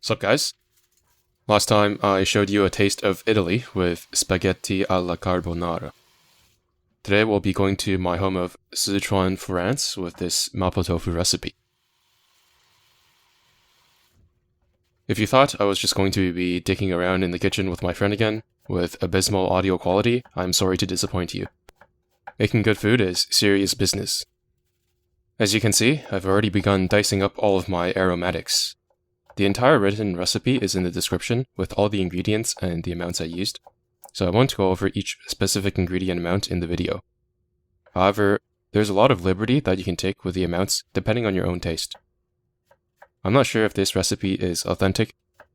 Sup guys? Last time I showed you a taste of Italy with spaghetti alla carbonara. Today we'll be going to my home of Sichuan, France with this Mapo tofu recipe. If you thought I was just going to be dicking around in the kitchen with my friend again, with abysmal audio quality, I'm sorry to disappoint you. Making good food is serious business. As you can see, I've already begun dicing up all of my aromatics. The entire written recipe is in the description with all the ingredients and the amounts I used, so I won't go over each specific ingredient amount in the video. However, there's a lot of liberty that you can take with the amounts depending on your own taste. I'm not sure if this recipe is authentic,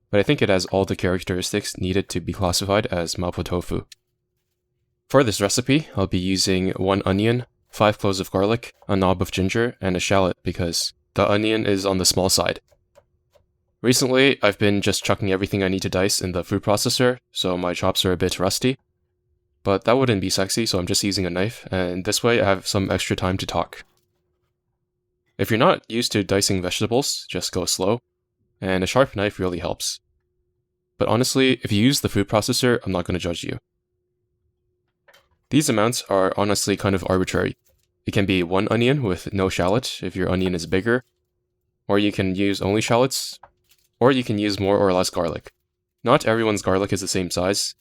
but I think it has all the characteristics needed to be classified as Mapo tofu. For this recipe, I'll be using 1 onion, 5 cloves of garlic, a knob of ginger, and a shallot because the onion is on the small side. Recently, I've been just chucking everything I need to dice in the food processor, so my chops are a bit rusty. But that wouldn't be sexy, so I'm just using a knife, and this way I have some extra time to talk. If you're not used to dicing vegetables, just go slow, and a sharp knife really helps. But honestly, if you use the food processor, I'm not going to judge you. These amounts are honestly kind of arbitrary. It can be 1 onion with no shallot if your onion is bigger, or you can use only shallots, or you can use more or less garlic. Not everyone's garlic is the same size,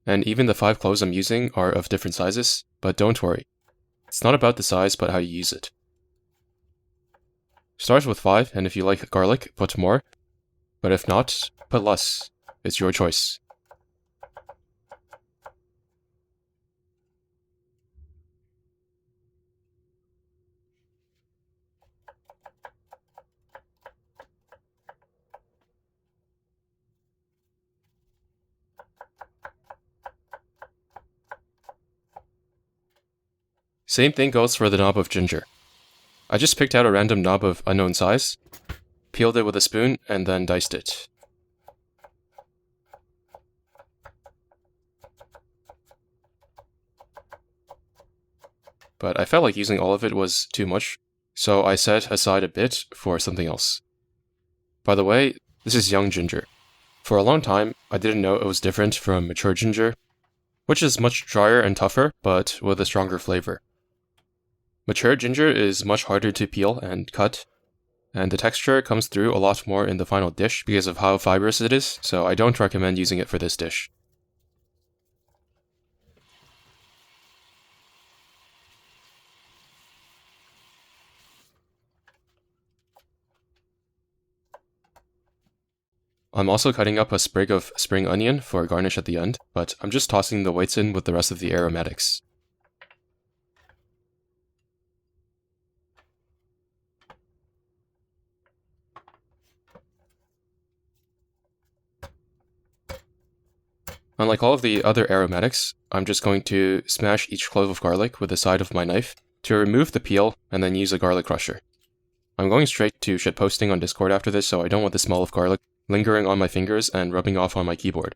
and even the 5 cloves I'm using are of different sizes, but don't worry. It's not about the size, but how you use it. Start with 5, and if you like garlic, put more, but if not, put less. It's your choice. Same thing goes for the knob of ginger. I just picked out a random knob of unknown size, peeled it with a spoon, and then diced it. But I felt like using all of it was too much, so I set aside a bit for something else. By the way, this is young ginger. For a long time, I didn't know it was different from mature ginger, which is much drier and tougher, but with a stronger flavor. Mature ginger is much harder to peel and cut, and the texture comes through a lot more in the final dish because of how fibrous it is, so I don't recommend using it for this dish. I'm also cutting up a sprig of spring onion for garnish at the end, but I'm just tossing the whites in with the rest of the aromatics. Unlike all of the other aromatics, I'm just going to smash each clove of garlic with the side of my knife to remove the peel and then use a garlic crusher. I'm going straight to shitposting on Discord after this, so I don't want the smell of garlic lingering on my fingers and rubbing off on my keyboard.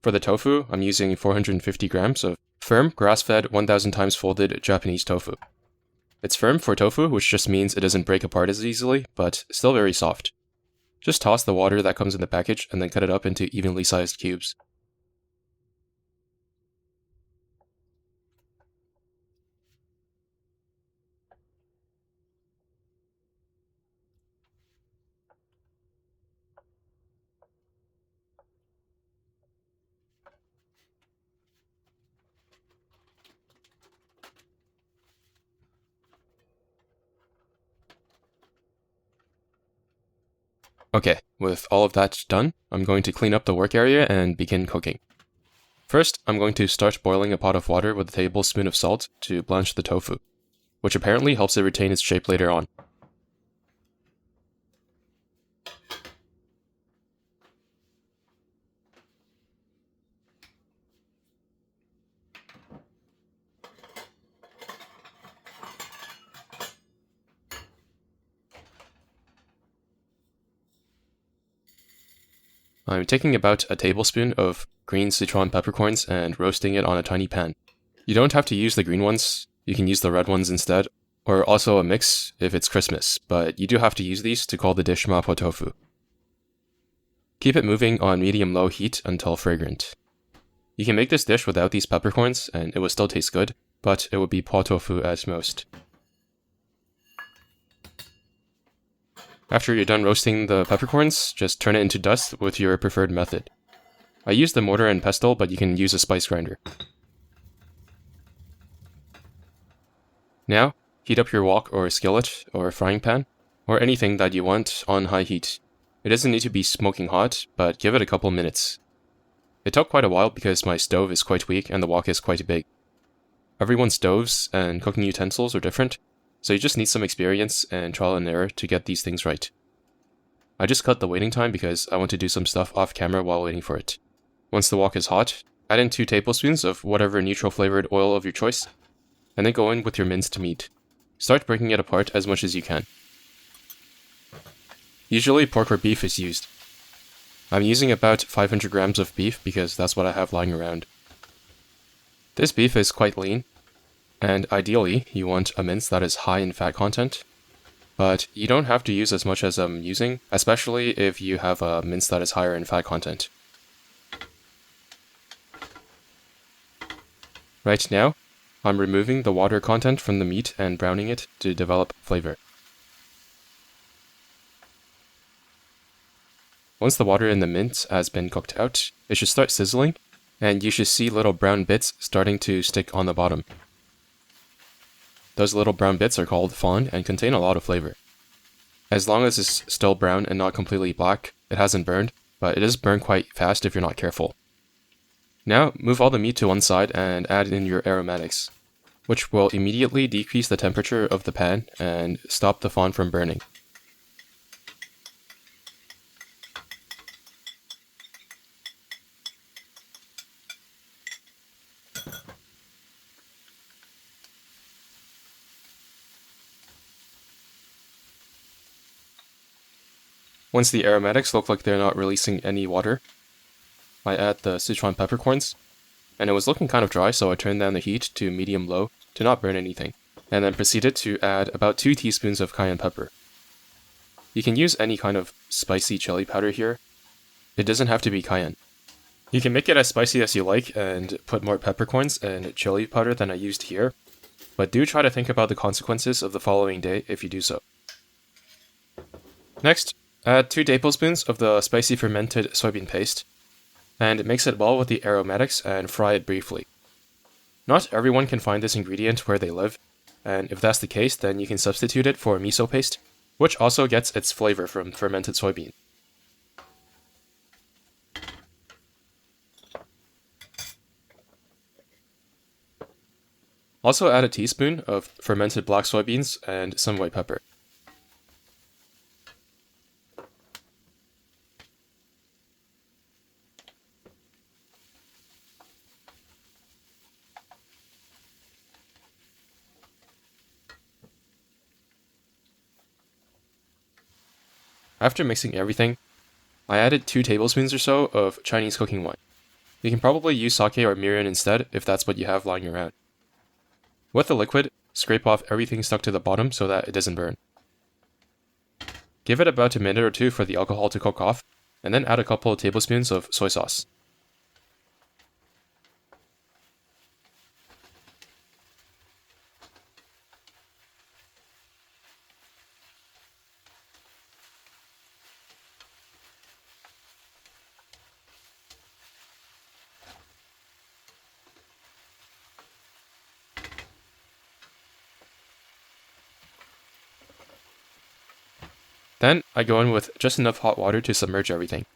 For the tofu, I'm using 450 grams of firm, grass-fed, 1000 times folded Japanese tofu. It's firm for tofu, which just means it doesn't break apart as easily, but still very soft. Just toss the water that comes in the package and then cut it up into evenly sized cubes. Okay, with all of that done, I'm going to clean up the work area and begin cooking. First, I'm going to start boiling a pot of water with a tablespoon of salt to blanch the tofu, which apparently helps it retain its shape later on. I'm taking about a tablespoon of green Sichuan peppercorns and roasting it on a tiny pan. You don't have to use the green ones, you can use the red ones instead, or also a mix if it's Christmas, but you do have to use these to call the dish Mapo tofu. Keep it moving on medium-low heat until fragrant. You can make this dish without these peppercorns, and it will still taste good, but it would be pot tofu at most. After you're done roasting the peppercorns, just turn it into dust with your preferred method. I use the mortar and pestle, but you can use a spice grinder. Now, heat up your wok or skillet or frying pan, or anything that you want on high heat. It doesn't need to be smoking hot, but give it a couple minutes. It took quite a while because my stove is quite weak and the wok is quite big. Everyone's stoves and cooking utensils are different, so you just need some experience and trial and error to get these things right. I just cut the waiting time because I want to do some stuff off camera while waiting for it. Once the wok is hot, add in 2 tablespoons of whatever neutral flavored oil of your choice, and then go in with your minced meat. Start breaking it apart as much as you can. Usually pork or beef is used. I'm using about 500 grams of beef because that's what I have lying around. This beef is quite lean, and ideally you want a mince that is high in fat content, but you don't have to use as much as I'm using, especially if you have a mince that is higher in fat content. Right now, I'm removing the water content from the meat and browning it to develop flavor. Once the water in the mince has been cooked out, it should start sizzling, and you should see little brown bits starting to stick on the bottom. Those little brown bits are called fond and contain a lot of flavor. As long as it's still brown and not completely black, it hasn't burned, but it is burned quite fast if you're not careful. Now, move all the meat to one side and add in your aromatics, which will immediately decrease the temperature of the pan and stop the fond from burning. Once the aromatics look like they're not releasing any water, I add the Sichuan peppercorns, and it was looking kind of dry, so I turned down the heat to medium-low to not burn anything, and then proceeded to add about 2 teaspoons of cayenne pepper. You can use any kind of spicy chili powder here. It doesn't have to be cayenne. You can make it as spicy as you like and put more peppercorns and chili powder than I used here, but do try to think about the consequences of the following day if you do so. Next, add 2 tablespoons of the spicy fermented soybean paste, and mix it well with the aromatics and fry it briefly. Not everyone can find this ingredient where they live, and if that's the case, then you can substitute it for miso paste, which also gets its flavor from fermented soybean. Also add a teaspoon of fermented black soybeans and some white pepper. After mixing everything, I added 2 tablespoons or so of Chinese cooking wine. You can probably use sake or mirin instead if that's what you have lying around. With the liquid, scrape off everything stuck to the bottom so that it doesn't burn. Give it about a minute or 2 for the alcohol to cook off, and then add a couple of tablespoons of soy sauce. Then, I go in with just enough hot water to submerge everything.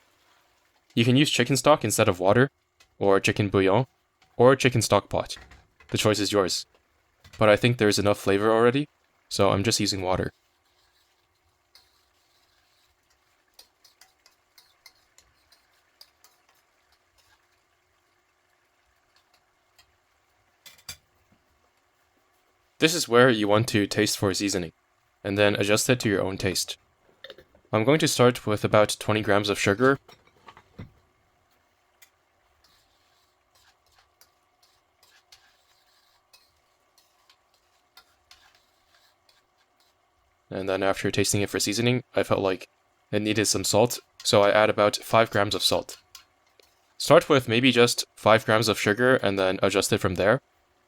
You can use chicken stock instead of water, or chicken bouillon, or chicken stock pot. The choice is yours. But I think there's enough flavor already, so I'm just using water. This is where you want to taste for seasoning, and then adjust it to your own taste. I'm going to start with about 20 grams of sugar, and then after tasting it for seasoning, I felt like it needed some salt, so I add about 5 grams of salt. Start with maybe just 5 grams of sugar and then adjust it from there,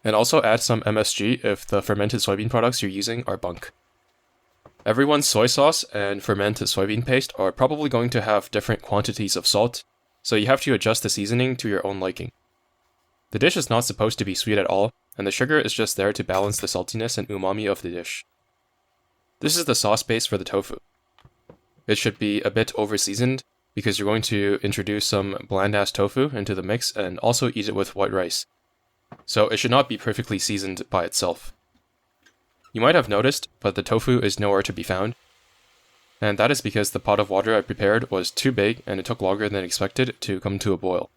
and also add some MSG if the fermented soybean products you're using are bunk. Everyone's soy sauce and fermented soybean paste are probably going to have different quantities of salt, so you have to adjust the seasoning to your own liking. The dish is not supposed to be sweet at all, and the sugar is just there to balance the saltiness and umami of the dish. This is the sauce base for the tofu. It should be a bit over-seasoned, because you're going to introduce some bland-ass tofu into the mix and also eat it with white rice. So it should not be perfectly seasoned by itself. You might have noticed, but the tofu is nowhere to be found. And that is because the pot of water I prepared was too big and it took longer than expected to come to a boil.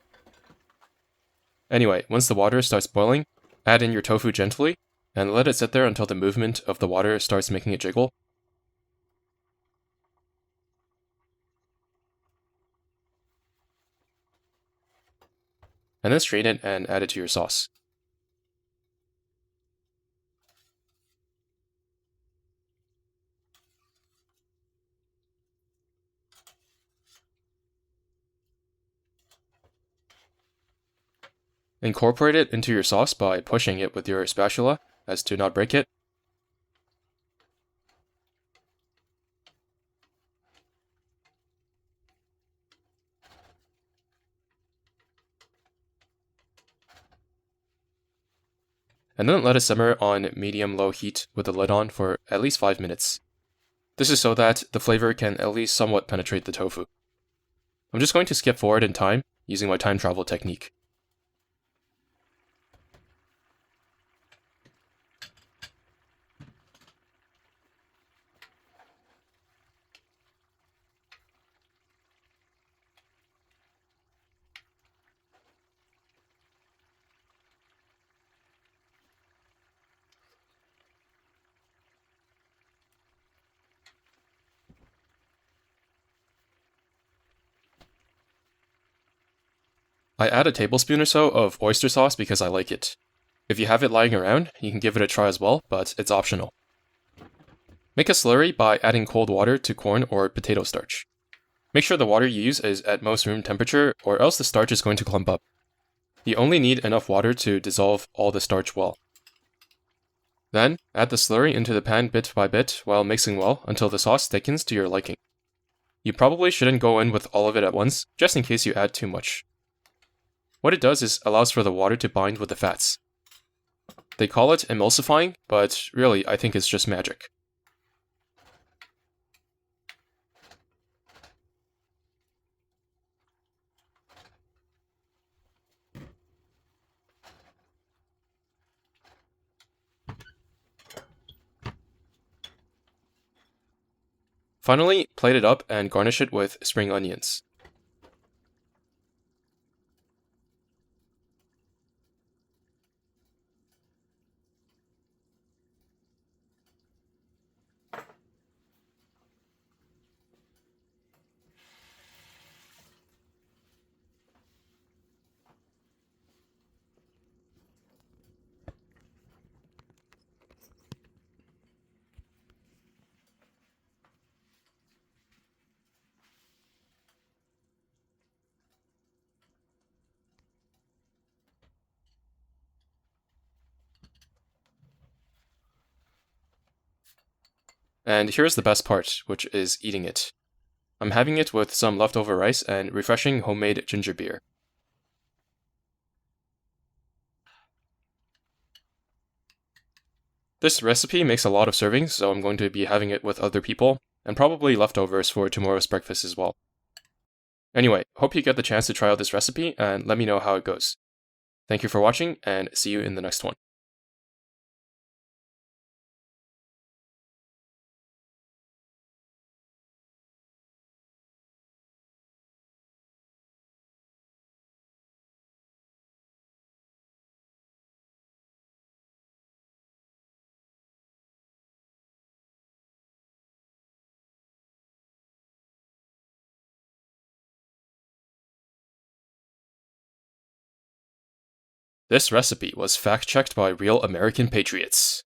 Anyway, once the water starts boiling, add in your tofu gently and let it sit there until the movement of the water starts making it jiggle. And then strain it and add it to your sauce. Incorporate it into your sauce by pushing it with your spatula as to not break it. And then let it simmer on medium-low heat with the lid on for at least 5 minutes. This is so that the flavor can at least somewhat penetrate the tofu. I'm just going to skip forward in time using my time travel technique. I add a tablespoon or so of oyster sauce because I like it. If you have it lying around, you can give it a try as well, but it's optional. Make a slurry by adding cold water to corn or potato starch. Make sure the water you use is at most room temperature, or else the starch is going to clump up. You only need enough water to dissolve all the starch well. Then, add the slurry into the pan bit by bit while mixing well until the sauce thickens to your liking. You probably shouldn't go in with all of it at once, just in case you add too much. What it does is allows for the water to bind with the fats. They call it emulsifying, but really I think it's just magic. Finally, plate it up and garnish it with spring onions. And here's the best part, which is eating it. I'm having it with some leftover rice and refreshing homemade ginger beer. This recipe makes a lot of servings, so I'm going to be having it with other people, and probably leftovers for tomorrow's breakfast as well. Anyway, hope you get the chance to try out this recipe, and let me know how it goes. Thank you for watching, and see you in the next one. This recipe was fact-checked by real American patriots.